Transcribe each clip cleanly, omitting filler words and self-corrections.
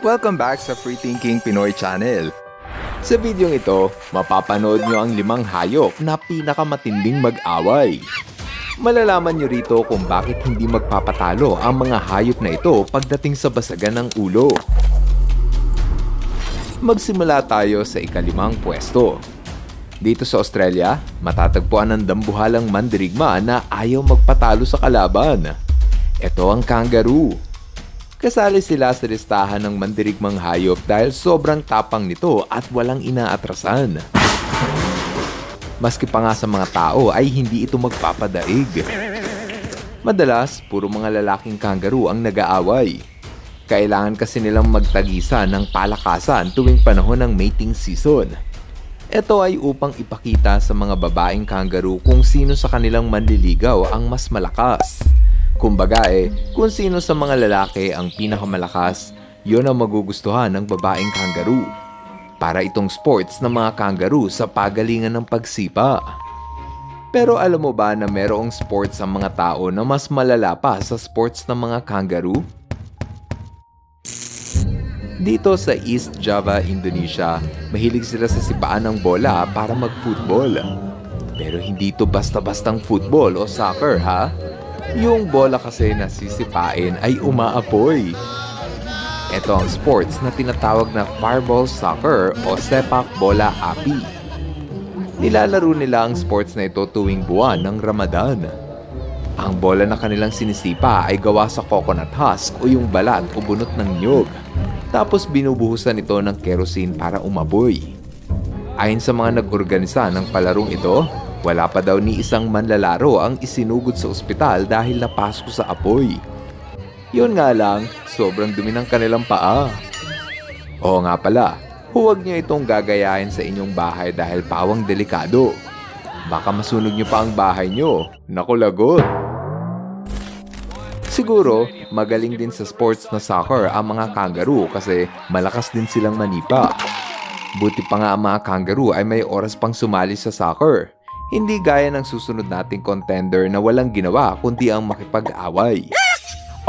Welcome back sa Free Thinking Pinoy Channel. Sa video ito, mapapanood nyo ang 5 hayop na pinakamatinding mag-away. Malalaman nyo rito kung bakit hindi magpapatalo ang mga hayop na ito pagdating sa basagan ng ulo. Magsimula tayo sa ika-5 pwesto. Dito sa Australia, matatagpuan ang dambuhalang mandirigma na ayaw magpatalo sa kalaban. Ito ang kangaroo. Kasali sila sa listahan ng mandirigmang hayop dahil sobrang tapang nito at walang inaatrasan. Maski pa nga sa mga tao ay hindi ito magpapadaig. Madalas, puro mga lalaking kangaroo ang nag-aaway. Kailangan kasi nilang magtagisa ng palakasan tuwing panahon ng mating season. Ito ay upang ipakita sa mga babaeng kangaroo kung sino sa kanilang manliligaw ang mas malakas. Kumbaga kung sino sa mga lalaki ang pinakamalakas, yon ang magugustuhan ng babaeng kangaroo. Para itong sports ng mga kangaroo sa pagalingan ng pagsipa. Pero alam mo ba na mayroong sports ang mga tao na mas malala pa sa sports ng mga kangaroo? Dito sa East Java, Indonesia, mahilig sila sa sipaan ng bola para mag-football. Pero hindi ito basta-bastang football o soccer, ha? Yung bola kasi na sisipain ay umaapoy. Ito ang sports na tinatawag na fireball soccer o sepak bola api. Nilalaro nila ang sports na ito tuwing buwan ng Ramadan. Ang bola na kanilang sinisipa ay gawa sa coconut husk o yung balat o bunot ng niyog. Tapos binubuhusan ito ng kerosene para umaboy. Ayon sa mga nag-organisa ng palarong ito, wala pa daw ni isang manlalaro ang isinugod sa ospital dahil napasok sa apoy. Yun nga lang, sobrang dumi ng kanilang paa. Oo nga pala, huwag niyo itong gagayahin sa inyong bahay dahil pawang delikado. Baka masunog niyo pa ang bahay niyo. Naku, lagot! Siguro, magaling din sa sports na soccer ang mga kangaroo kasi malakas din silang manipa. Buti pa nga ang mga kangaroo ay may oras pang sumali sa soccer. Hindi gaya ng susunod nating contender na walang ginawa kundi ang makipag-away.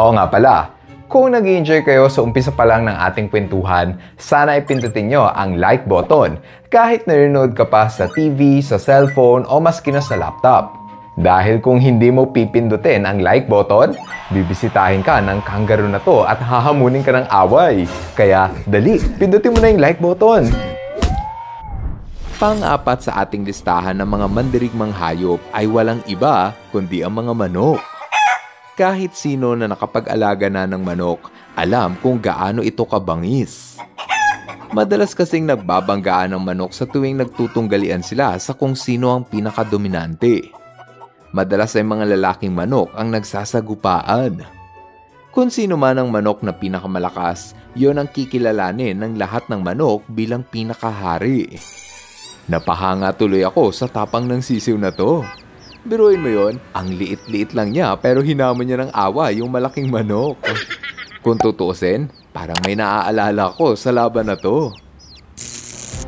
Oo nga pala, kung nag-enjoy kayo sa umpisa pa lang ng ating kwentuhan, sana ipindutin nyo ang like button kahit nanonood ka pa sa TV, sa cellphone o maski na sa laptop. Dahil kung hindi mo pipindutin ang like button, bibisitahin ka ng kangaroo na to at hahamunin ka ng away. Kaya dali, pindutin mo na yung like button. Pang-apat sa ating listahan ng mga mandirigmang hayop ay walang iba kundi ang mga manok. Kahit sino na nakapag-alaga na ng manok, alam kung gaano ito kabangis. Madalas kasing nagbabanggaan ng manok sa tuwing nagtutunggalian sila sa kung sino ang pinakadominante. Madalas ay mga lalaking manok ang nagsasagupaan. Kung sino man ang manok na pinakamalakas, yon ang kikilalanin ng lahat ng manok bilang pinakahari. Napahanga tuloy ako sa tapang ng sisiw na to. Biruin mo yon, ang liit-liit lang niya pero hinamon niya ng awa yung malaking manok. Kung tutuusin, parang may naaalala ko sa laban na to.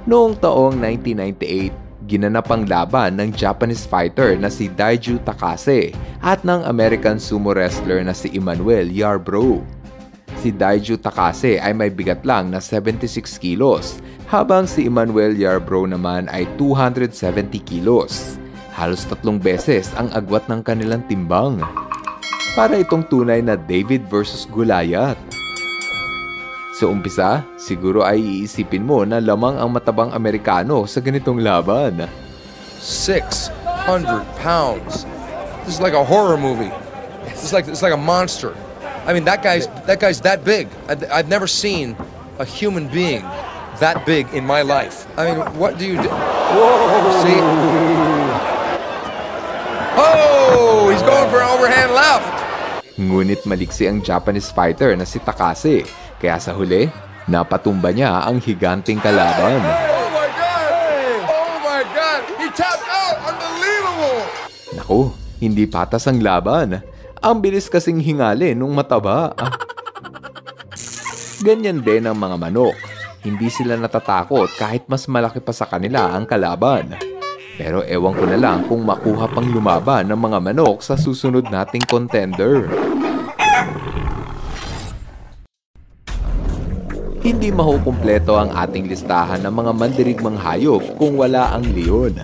Noong taong 1998, ginanap ang laban ng Japanese fighter na si Daiju Takase at ng American sumo wrestler na si Emmanuel Yarbrough. Si Daiju Takase ay may bigat lang na 76 kilos, habang si Emmanuel Yarbrough naman ay 270 kilos. Halos 3 beses ang agwat ng kanilang timbang. Para itong tunay na David versus Goliath. Sa umpisa, siguro ay iisipin mo na lamang ang matabang Amerikano sa ganitong laban. 600 pounds. This is like a horror movie. It's like a monster. I mean, that guy's that big. I've never seen a human being that big in my life. I mean, what do you do? Whoa! See? Oh, he's going for an overhand left. Ngunit maliksi ang Japanese fighter na si Takase. Kaya sa huli, napatumba niya ang higanting kalaban. Oh my God! Oh my God! He tapped out! Unbelievable! Naku, hindi patas ang laban. Ang bilis kasing hingali nung mataba. Ganyan din ang mga manok. Hindi sila natatakot kahit mas malaki pa sa kanila ang kalaban. Pero ewan ko na lang kung makuha pang lumaban ng mga manok sa susunod nating contender. Hindi mahukumpleto ang ating listahan ng mga mandirigmang hayop kung wala ang leon.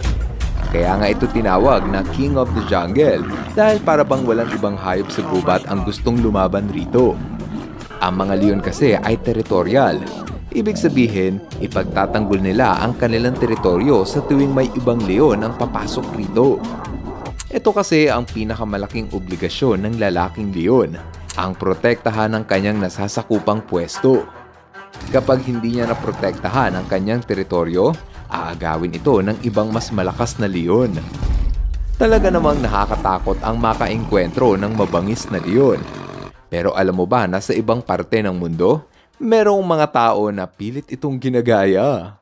Kaya nga ito tinawag na King of the Jungle dahil para bang walang ibang hayop sa gubat ang gustong lumaban rito. Ang mga leon kasi ay teritorial. Ibig sabihin, ipagtatanggol nila ang kanilang teritoryo sa tuwing may ibang leon ang papasok rito. Ito kasi ang pinakamalaking obligasyon ng lalaking leon, ang protektahan ng kanyang nasasakupang pwesto. Kapag hindi niya naprotektahan ang kanyang teritoryo, aagawin ito ng ibang mas malakas na leon. Talaga namang nakakatakot ang makaengkwentro ng mabangis na leon. Pero alam mo ba na sa ibang parte ng mundo, merong mga tao na pilit itong ginagaya?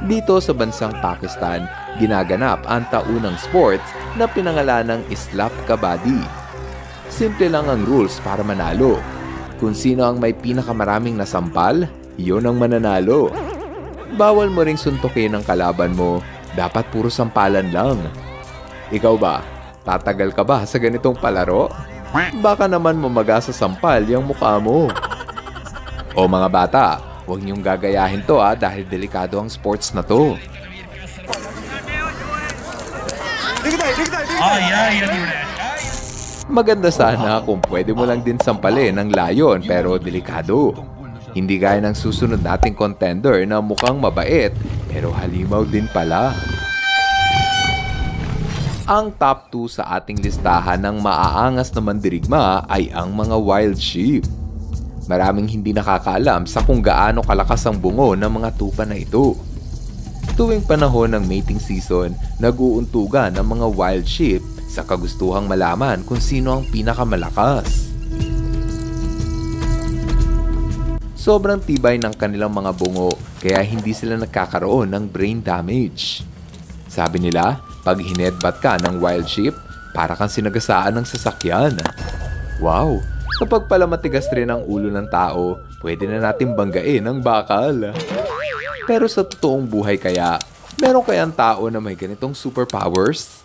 Dito sa bansang Pakistan, ginaganap ang taunang sports na pinangalanang Islap Kabaddi. Simple lang ang rules para manalo. Kung sino ang may pinakamaraming nasampal, iyon ang mananalo. Bawal mo ring suntukin ang kalaban mo, dapat puro sampalan lang. Ikaw ba, tatagal ka ba sa ganitong palaro? Baka naman mamaga sa sampal yung mukha mo. O mga bata, huwag niyong gagayahin to dahil delikado ang sports na to. Maganda sana kung pwede mo lang din sampalin ng layon pero delikado. Hindi gaya ng susunod nating contender na mukhang mabait pero halimaw din pala. Ang top 2 sa ating listahan ng maaangas na mandirigma ay ang mga wild sheep. Maraming hindi nakakaalam sa kung gaano kalakas ang bungo ng mga tupa na ito. Tuwing panahon ng mating season, nag-uuntugan ang mga wild sheep sa kagustuhang malaman kung sino ang pinakamalakas. Sobrang tibay ng kanilang mga bungo kaya hindi sila nagkakaroon ng brain damage. Sabi nila, pag hinedbat ka ng wild sheep, para kang sinagasaan ng sasakyan. Wow! Kapag pala matigas rin ang ulo ng tao, pwede na natin banggain ang bakal. Pero sa totoong buhay kaya, meron kayang tao na may ganitong superpowers?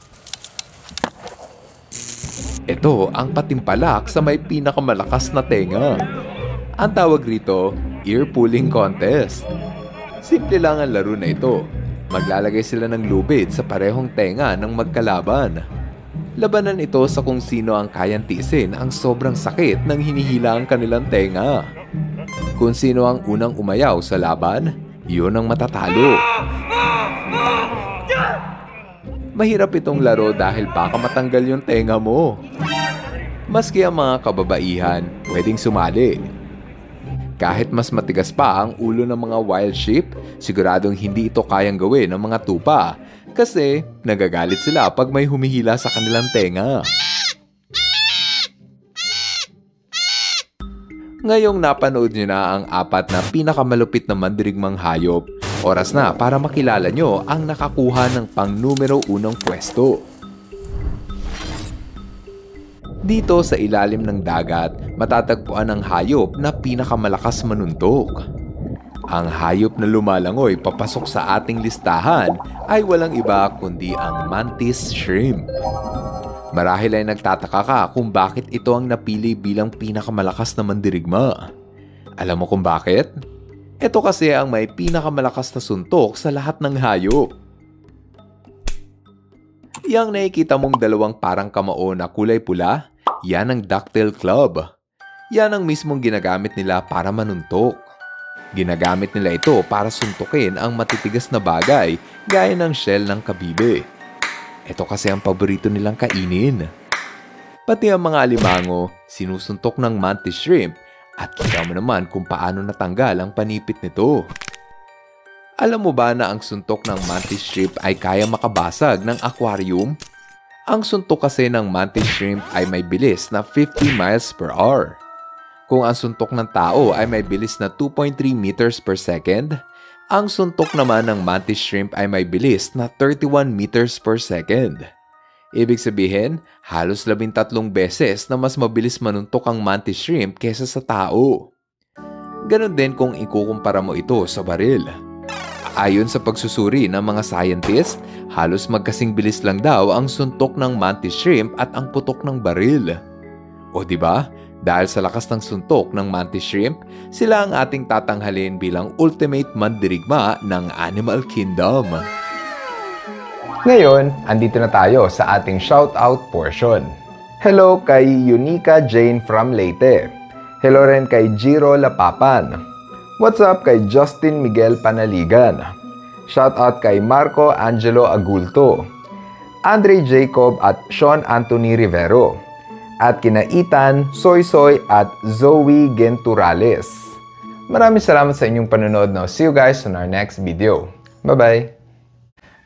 Ito ang patimpalak sa may pinakamalakas na tenga. Ang tawag rito, ear pulling contest. Simple lang ang laro na ito. Maglalagay sila ng lubid sa parehong tenga ng magkalaban. Labanan ito sa kung sino ang kayang tiisin ang sobrang sakit ng hinihila ang kanilang tenga. Kung sino ang unang umayaw sa laban, yun ang matatalo. Mahirap itong laro dahil baka matanggal yung tenga mo. Maski ang mga kababaihan, pwedeng sumali. Kahit mas matigas pa ang ulo ng mga wild sheep, siguradong hindi ito kayang gawin ng mga tupa kasi nagagalit sila pag may humihila sa kanilang tenga. Ngayong napanood nyo na ang 4 na pinakamalupit na mandirigmang hayop, oras na para makilala nyo ang nakakuha ng pang numero 1 pwesto. Dito sa ilalim ng dagat, matatagpuan ang hayop na pinakamalakas manuntok. Ang hayop na lumalangoy papasok sa ating listahan ay walang iba kundi ang mantis shrimp. Marahil ay nagtataka ka kung bakit ito ang napili bilang pinakamalakas na mandirigma. Alam mo kung bakit? Ito kasi ang may pinakamalakas na suntok sa lahat ng hayop. Yang nakikita mong dalawang parang kamao na kulay pula, yan ang ducktail club. Yan ang mismong ginagamit nila para manuntok. Ginagamit nila ito para suntukin ang matitigas na bagay gaya ng shell ng kabibe. Ito kasi ang paborito nilang kainin. Pati ang mga alimango, sinusuntok ng mantis shrimp at kita mo naman kung paano natanggal ang panipit nito. Alam mo ba na ang suntok ng mantis shrimp ay kaya makabasag ng aquarium? Ang suntok kasi ng mantis shrimp ay may bilis na 50 miles per hour. Kung ang suntok ng tao ay may bilis na 2.3 meters per second, ang suntok naman ng mantis shrimp ay may bilis na 31 meters per second. Ibig sabihin, halos 13 beses na mas mabilis manuntok ang mantis shrimp kesa sa tao. Ganon din kung ikukumpara mo ito sa baril. Ayon sa pagsusuri ng mga scientist, halos magkasing bilis lang daw ang suntok ng mantis shrimp at ang putok ng baril. O diba, Dahil sa lakas ng suntok ng mantis shrimp, sila ang ating tatanghalin bilang ultimate mandirigma ng Animal Kingdom. Ngayon, andito na tayo sa ating shoutout portion. Hello kay Unica Jane from Leyte. Hello rin kay Jiro Lapapan. What's up kay Justin Miguel Panaligan. Shoutout kay Marco Angelo Agulto, Andre Jacob at Sean Anthony Rivero, at kina Ethan, Soy Soy at Zoe Genturales. Maraming salamat sa inyong panonood. Now, see you guys on our next video. Bye-bye!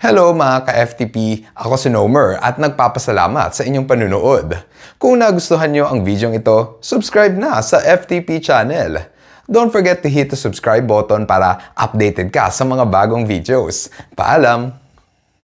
Hello mga ka-FTP! Ako si Nomer at nagpapasalamat sa inyong panunood. Kung nagustuhan nyo ang video ito, subscribe na sa FTP channel. Don't forget to hit the subscribe button para updated ka sa mga bagong videos. Paalam!